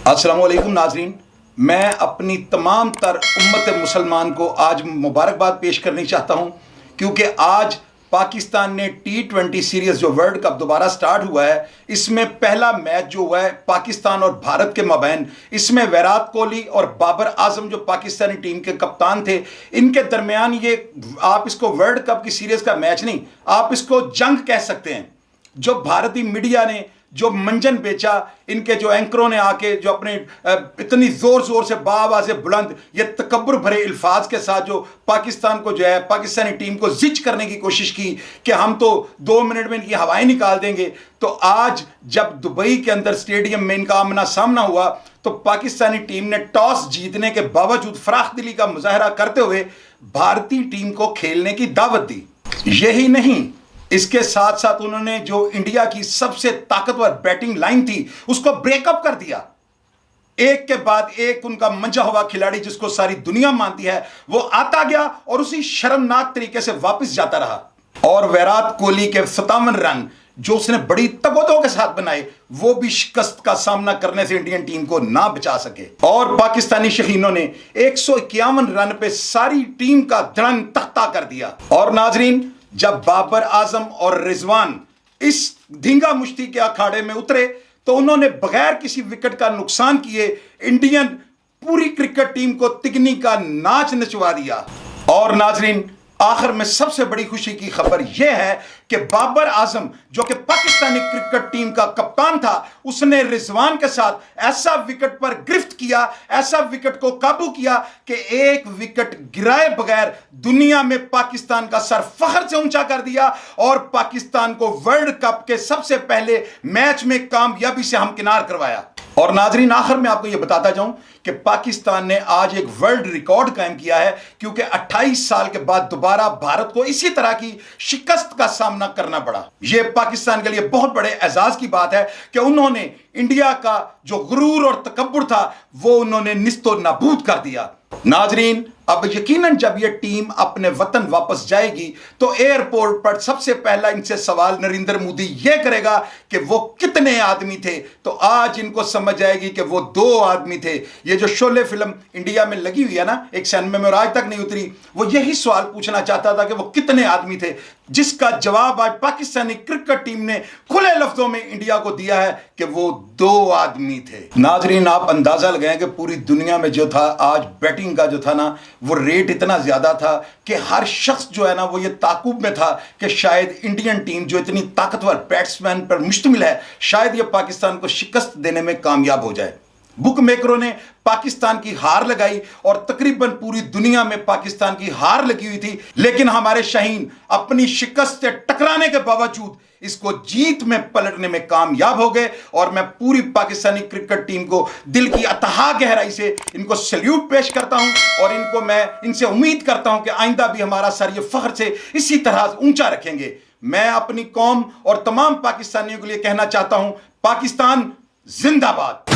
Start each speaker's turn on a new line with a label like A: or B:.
A: अस्सलाम वालेकुम नाजरीन, मैं अपनी तमाम तर उम्मत मुसलमान को आज मुबारकबाद पेश करनी चाहता हूँ क्योंकि आज पाकिस्तान ने T20 सीरीज़ जो वर्ल्ड कप दोबारा स्टार्ट हुआ है, इसमें पहला मैच जो हुआ है पाकिस्तान और भारत के मबैन, इसमें विराट कोहली और बाबर आजम जो पाकिस्तानी टीम के कप्तान थे, इनके दरमियान ये आप इसको वर्ल्ड कप की सीरीज़ का मैच नहीं, आप इसको जंग कह सकते हैं। जो भारतीय मीडिया ने जो मंजन बेचा, इनके जो एंकरों ने आके जो अपने इतनी जोर जोर से बाआवाज़ बुलंद ये तकब्बुर भरे अल्फाज के साथ जो पाकिस्तान को जो है पाकिस्तानी टीम को जिच करने की कोशिश की कि हम तो 2 मिनट में इनकी हवाएं निकाल देंगे, तो आज जब दुबई के अंदर स्टेडियम में इनका आमना सामना हुआ तो पाकिस्तानी टीम ने टॉस जीतने के बावजूद फराख दिली का मुजाहरा करते हुए भारतीय टीम को खेलने की दावत दी। यही नहीं, इसके साथ साथ उन्होंने जो इंडिया की सबसे ताकतवर बैटिंग लाइन थी उसको ब्रेकअप कर दिया। एक के बाद एक उनका मंजा हुआ खिलाड़ी जिसको सारी दुनिया मानती है वो आता गया और उसी शर्मनाक तरीके से वापस जाता रहा। और विराट कोहली के 57 रन जो उसने बड़ी तगोदों के साथ बनाए वो भी शिकस्त का सामना करने से इंडियन टीम को ना बचा सके। और पाकिस्तानी शहीनों ने 151 रन पे सारी टीम का धड़न तख्ता कर दिया। और नाजरीन, जब बाबर आजम और रिजवान इस धींगा मुश्ती के अखाड़े में उतरे तो उन्होंने बगैर किसी विकेट का नुकसान किए इंडियन पूरी क्रिकेट टीम को तिगनी का नाच नचवा दिया। और नाजरीन, आखिर में सबसे बड़ी खुशी की खबर यह है कि बाबर आजम जो कि पाकिस्तानी क्रिकेट टीम का कप्तान था, उसने रिजवान के साथ ऐसा विकेट पर गिरफ्त किया, ऐसा विकेट को काबू किया कि एक विकेट गिराए बगैर दुनिया में पाकिस्तान का सर फख्र से ऊंचा कर दिया और पाकिस्तान को वर्ल्ड कप के सबसे पहले मैच में कामयाबी से हमकिनार करवाया। और नाजरीन, आखिर में आपको यह बताता जाऊं कि पाकिस्तान ने आज एक वर्ल्ड रिकॉर्ड कायम किया है क्योंकि 28 साल के बाद दोबारा भारत को इसी तरह की शिकस्त का सामना करना पड़ा। यह पाकिस्तान के लिए बहुत बड़े एजाज की बात है कि उन्होंने इंडिया का जो गुरूर और तकब्बुर था वो उन्होंने निस्तो नाबूद कर दिया। नाजरीन, अब यकीनन जब यह टीम अपने वतन वापस जाएगी तो एयरपोर्ट पर सबसे पहला इनसे सवाल नरेंद्र मोदी यह करेगा कि वो कितने आदमी थे, तो आज इनको समझ आएगी कि वो 2 आदमी थे। ये जो शोले फिल्म इंडिया में लगी हुई है ना, एक सिनेमा में और आज तक नहीं उतरी, वो यही सवाल पूछना चाहता था कि वो कितने आदमी थे, जिसका जवाब आज पाकिस्तानी क्रिकेट टीम ने खुले लफ्जों में इंडिया को दिया है कि वो 2 आदमी थे। नाजरीन, आप अंदाजा लगाएं कि पूरी दुनिया में जो था आज बैटिंग का जो था ना वो रेट इतना ज्यादा था कि हर शख्स जो है ना वो ये ताकुब में था कि शायद इंडियन टीम जो इतनी ताकतवर बैट्समैन पर मुश्तमिल है, शायद ये पाकिस्तान को शिकस्त देने में कामयाब हो जाए। बुक मेकरों ने पाकिस्तान की हार लगाई और तकरीबन पूरी दुनिया में पाकिस्तान की हार लगी हुई थी, लेकिन हमारे शाहीन अपनी शिकस्त से टकराने के बावजूद इसको जीत में पलटने में कामयाब हो गए। और मैं पूरी पाकिस्तानी क्रिकेट टीम को दिल की अथाह गहराई से इनको सैल्यूट पेश करता हूं और इनको मैं इनसे उम्मीद करता हूं कि आइंदा भी हमारा सर ये फख्र से इसी तरह ऊंचा रखेंगे। मैं अपनी कौम और तमाम पाकिस्तानियों के लिए कहना चाहता हूं, पाकिस्तान जिंदाबाद।